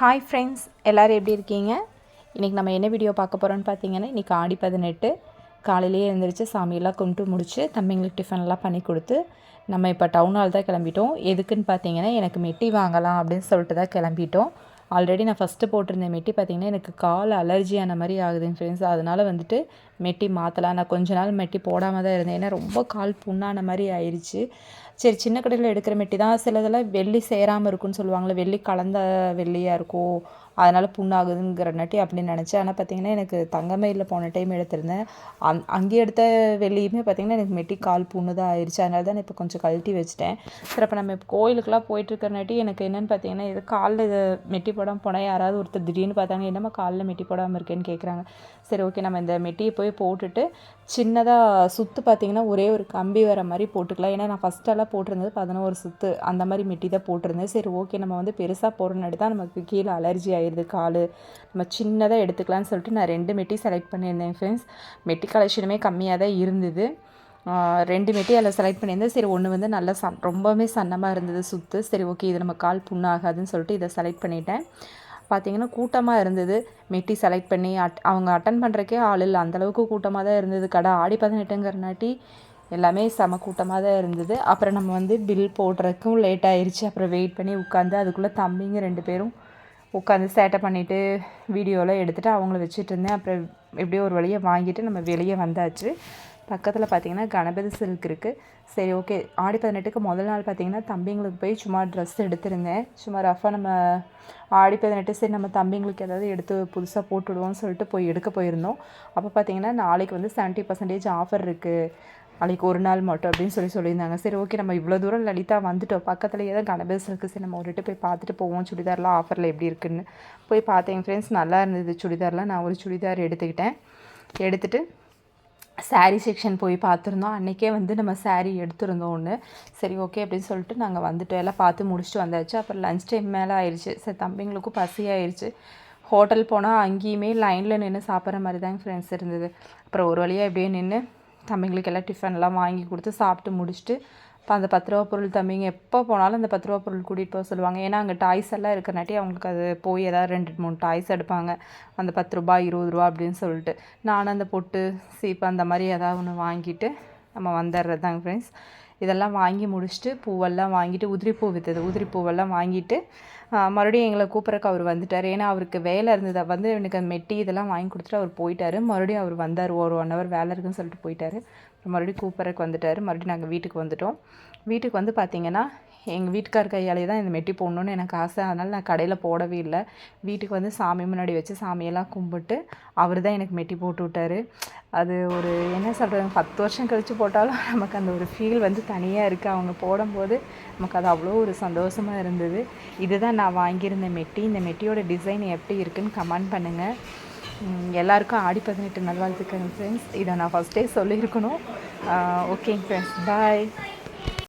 Hi friends, எல்லோரும் எப்படி இருக்கீங்க? இன்றைக்கி நம்ம என்ன வீடியோ பார்க்க போகிறோன்னு பார்த்தீங்கன்னா, இன்றைக்கி ஆடி 18 காலையிலேயே எழுந்திரிச்சு சாமியெல்லாம் கும்பிட்டு முடிச்சு தம்பிங்களுக்கு டிஃபன்லாம் பண்ணி கொடுத்து நம்ம இப்போ டவுன் ஹால் தான் கிளம்பிட்டோம். எதுக்குன்னு பார்த்தீங்கன்னா, எனக்கு மெட்டி வாங்கலாம் அப்படின்னு சொல்லிட்டு தான் கிளம்பிட்டோம். ஆல்ரெடி நான் ஃபஸ்ட்டு போட்டிருந்த மெட்டி பார்த்திங்கன்னா எனக்கு கால் அலர்ஜியான மாதிரி ஆகுதுங்க ஃப்ரெண்ட்ஸ். அதனால் வந்துட்டு மெட்டி மாற்றலாம். நான் கொஞ்ச நாள் மெட்டி போடாமல் தான் இருந்தேன். ஏன்னா ரொம்ப கால் புண்ணான மாதிரி ஆயிடுச்சு. சரி, சின்ன கடையில் எடுக்கிற மெட்டி தான் சிலதெல்லாம் வெள்ளி சேராமல் இருக்குன்னு சொல்லுவாங்களே, வெள்ளி கலந்த வெள்ளியாக இருக்கும், அதனால் புண்ணாகுதுங்கிறனாட்டி அப்படின்னு நினச்சேன். ஆனால் பார்த்திங்கன்னா எனக்கு தங்கமயிலில் போன டைம் எடுத்திருந்தேன். அங்கே எடுத்த வெள்ளியுமே பார்த்திங்கன்னா எனக்கு மெட்டி கால் புண்ணு தான் ஆயிடுச்சு. அதனால தான் நான் இப்போ கொஞ்சம் கழட்டி வச்சுட்டேன். சரி, அப்போ நம்ம இப்போ கோயிலுக்கெலாம் போயிட்டுருக்கனாட்டி எனக்கு என்னென்னு பார்த்தீங்கன்னா, இது காலில் இது மெட்டி போடாமல் போனால் யாராவது ஒருத்தர் திடீர்னு பார்த்தாங்க, என்னம்மா காலில் மெட்டி போடாமல் இருக்கேன்னு கேட்குறாங்க. சரி, ஓகே, நம்ம இந்த மெட்டியை போய் போட்டுட்டு சின்னதாக சுற்று பார்த்திங்கன்னா ஒரே ஒரு கம்பி வர மாதிரி போட்டுக்கலாம். ஏன்னா நான் ஃபஸ்ட்டெல்லாம் போட்டிருந்தது 11 சுற்று அந்த மாதிரி மெட்டி தான் போட்டிருந்தேன். சரி, ஓகே, நம்ம வந்து பெருசாக போடுறனாடி தான் நமக்கு கீழே அலர்ஜி ஆயிடுது கால், நம்ம சின்னதாக எடுத்துக்கலான்னு சொல்லிட்டு நான் 2 மெட்டி செலக்ட் பண்ணியிருந்தேன் ஃப்ரெண்ட்ஸ். மெட்டி கலெக்ஷனுமே கம்மியாக தான் இருந்தது. 2 மெட்டி அதில் செலக்ட் பண்ணியிருந்தேன். சரி, ஒன்று வந்து நல்லா ரொம்பவுமே சன்னமாக இருந்தது சுற்று. சரி, ஓகே, இது நம்ம கால் புண்ணாகாதுன்னு சொல்லிட்டு இதை செலக்ட் பண்ணிட்டேன். பார்த்திங்கன்னா கூட்டமாக இருந்தது. மெட்டி செலக்ட் பண்ணி அவங்க அட்டன் பண்ணுறக்கே ஆள் இல்லை, அந்தளவுக்கு கூட்டமாக தான் இருந்தது. கடை ஆடி 18ங்கிறனாட்டி எல்லாமே செம கூட்டமாக தான் இருந்தது. அப்புறம் நம்ம வந்து பில் போடுறதுக்கும் லேட் ஆயிடுச்சு. அப்புறம் வெயிட் பண்ணி உட்காந்து அதுக்குள்ளே தம்பிங்க 2 பேரும் உட்காந்து சேட்டை பண்ணிவிட்டு வீடியோலாம் எடுத்துகிட்டு அவங்கள வச்சுட்டு இருந்தேன். அப்புறம் எப்படியோ ஒரு வழியை வாங்கிட்டு நம்ம வெளியே வந்தாச்சு. பக்கத்தில் பார்த்திங்கன்னா கணபதி சில்க் இருக்குது. சரி, ஓகே, ஆடி 18க்கு முதல் நாள் பார்த்திங்கன்னா தம்பிங்களுக்கு போய் சும்மா ட்ரெஸ் எடுத்திருந்தேன். சும்மா ரஃபாக நம்ம ஆடி 18 சரி நம்ம தம்பிங்களுக்கு ஏதாவது எடுத்து புதுசாக போட்டுவிடுவோம்னு சொல்லிட்டு போய் எடுக்க போயிருந்தோம். அப்போ பார்த்திங்கன்னா நாளைக்கு வந்து 70% ஆஃபர் இருக்குது, நாளைக்கு ஒரு நாள் மட்டும் அப்படின்னு சொல்லியிருந்தாங்க. சரி, ஓகே, நம்ம இவ்வளோ தூரம் லலிதா வந்துட்டோம், பக்கத்துலேயே தான் கணபதி சில்க்கு. சரி, நம்ம ஒரு போய் பார்த்துட்டு போவோம், சுடிதார்லாம் ஆஃபரில் எப்படி இருக்குன்னு போய் பார்த்தேன் ஃப்ரெண்ட்ஸ். நல்லா இருந்தது சுடிதார்லாம். நான் ஒரு சுடிதார் எடுத்துகிட்டு சாரீ செக்ஷன் போய் பார்த்துருந்தோம். அன்றைக்கே வந்து நம்ம சாரீ எடுத்துருந்தோம் ஒன்று. சரி, ஓகே அப்படின்னு சொல்லிட்டு நாங்கள் வந்துட்டோம், எல்லாம் பார்த்து முடிச்சுட்டு வந்தாச்சு. அப்புறம் லன்ச் டைம் மேலே ஆயிடுச்சு. சரி, தம்பிங்களுக்கும் பசி ஆயிடுச்சு. ஹோட்டல் போனால் அங்கேயுமே லைனில் நின்று சாப்பிட்ற மாதிரி தாங்க ஃப்ரெண்ட்ஸ் இருந்தது. அப்புறம் ஒரு வழியாக எப்படியே நின்று தம்பிங்களுக்கு எல்லாம் டிஃபன்லாம் வாங்கி கொடுத்து சாப்பிட்டு முடிச்சுட்டு இப்போ அந்த 10 ரூபா பொருள் தம்பிங்க எப்போ போனாலும் அந்த 10 ரூபா பொருள் கூட்டிகிட்டு போக சொல்லுவாங்க. ஏன்னா அங்கே டாய்ஸ் எல்லாம் இருக்கிறனாட்டி அவங்களுக்கு அது போய் ஏதாவது 2-3 டாய்ஸ் எடுப்பாங்க, அந்த 10 ரூபா 20 ரூபா அப்படின்னு சொல்லிட்டு. நானும் அந்த பொட்டு சீப்பு அந்த மாதிரி ஏதாவது ஒன்று வாங்கிட்டு நம்ம வந்துடுறது தாங்க ஃப்ரெண்ட்ஸ். இதெல்லாம் வாங்கி முடிச்சுட்டு பூவெல்லாம் வாங்கிட்டு உதிரி பூவெல்லாம் வாங்கிட்டு மறுபடியும் எங்களை கூப்பிட்றக்கு அவர் வந்துட்டார். ஏன்னா அவருக்கு வேலை இருந்தது, வந்து எனக்கு அந்த மெட்டி இதெல்லாம் வாங்கி கொடுத்துட்டு அவர் போயிட்டார். மறுபடியும் அவர் வந்தார், ஒரு 1 ஹவர் வேலை இருக்குன்னு சொல்லிட்டு போயிட்டார். மறுபடியும் கூப்பிட்றக்கு வந்துட்டார். மறுபடியும் நாங்கள் வீட்டுக்கு வந்துட்டோம். வீட்டுக்கு வந்து பார்த்திங்கன்னா எங்கள் வீட்டுக்கார் கையாலே தான் இந்த மெட்டி போடணுன்னு எனக்கு ஆசை. அதனால் நான் கடையில் போடவே இல்லை. வீட்டுக்கு வந்து சாமி முன்னாடி வச்சு சாமியெல்லாம் கும்பிட்டு அவர் தான் எனக்கு மெட்டி போட்டு விட்டார். அது ஒரு என்ன சொல்கிறது, 10 வருஷம் கழித்து போட்டாலும் நமக்கு அந்த ஒரு ஃபீல் வந்து தனியாக இருக்குது. அவங்க போடும்போது நமக்கு அது அவ்வளோ ஒரு சந்தோஷமாக இருந்தது. இதுதான் நான் வாங்கியிருந்த மெட்டி. இந்த மெட்டியோட டிசைன் எப்படி இருக்குதுன்னு கமெண்ட் பண்ணுங்கள். எல்லாருக்கும் ஆடி 18 நல்வாழ்த்துக்கள் ஃப்ரெண்ட்ஸ். இதை நான் ஃபஸ்ட்டே சொல்லியிருக்கணும். ஓகேங்க ஃப்ரெண்ட்ஸ், பாய்.